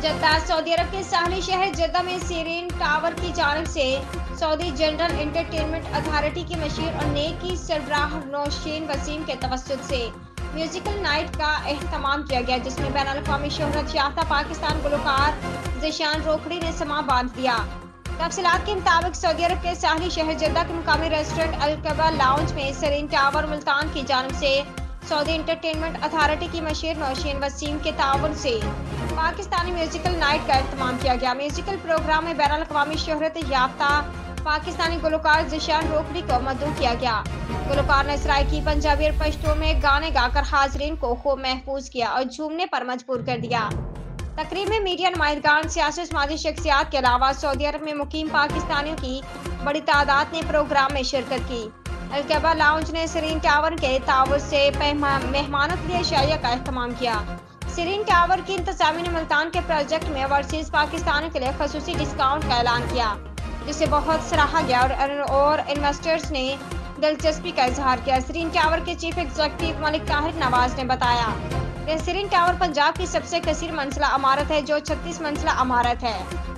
Jeddah Saudi अरब के साहली शहर जद्दा में सीरीन टावर की जानिब से सऊदी जनरल एंटरटेनमेंट अथॉरिटी की मशीर और नेक की सरबराह नौशीन वसीम के तवस्सुत से म्यूजिकल नाइट का एहतमाम किया गया, जिसमें बैन अल-अक़वामी शोहरत याफ्ता पाकिस्तान गुलकार ज़ीशान रोकड़ी ने समा बांध दिया। तफसीलात के मुताबिक सऊदी अरब के साहली शहर जद्दा के मुकामी रेस्टोरेंट अल-कबा लाउंज में सीरीन टावर मुल्तान की जानिब से सऊदी एंटरटेनमेंट अथॉरिटी की मशीर नौशीन वसीम के ताउन से पाकिस्तानी म्यूजिकल नाइट का एहतमाम किया गया। म्यूजिकल प्रोग्राम में बैन अल-अक़वामी शोहरत याफ्ता पाकिस्तानी गुलकार ज़ीशान रोकड़ी को मदऊ किया गया। गुलकार ने सराइकी, पंजाबी और पश्तो में गाने गाकर हाजरीन को खूब महफूज किया और झूमने पर मजबूर कर दिया। तकरीब में मीडिया नुमाइंदगान, सियासी समाजी शख्सियात के अलावा सऊदी अरब में मुकीम पाकिस्तानियों की बड़ी तादाद ने प्रोग्राम में शिरकत की। अल-कबा लाउंज ने सीरीन टावर के ताउन से मेहमानों के लिए शाइया का एहतमाम किया। सीरीन टावर की इंतजामिया ने मुल्तान के प्रोजेक्ट में ओवरसीज पाकिस्तानियों के लिए खसूसी डिस्काउंट का ऐलान किया, जिसे बहुत सराहा गया और इन्वेस्टर्स ने दिलचस्पी का इजहार किया। सीरीन टावर के चीफ एग्जीक्यूटिव मलिक ताहिर नवाज ने बताया कि सीरीन टावर पंजाब की सबसे कसीर मंजिला इमारत है, जो 36 मंजिला इमारत है।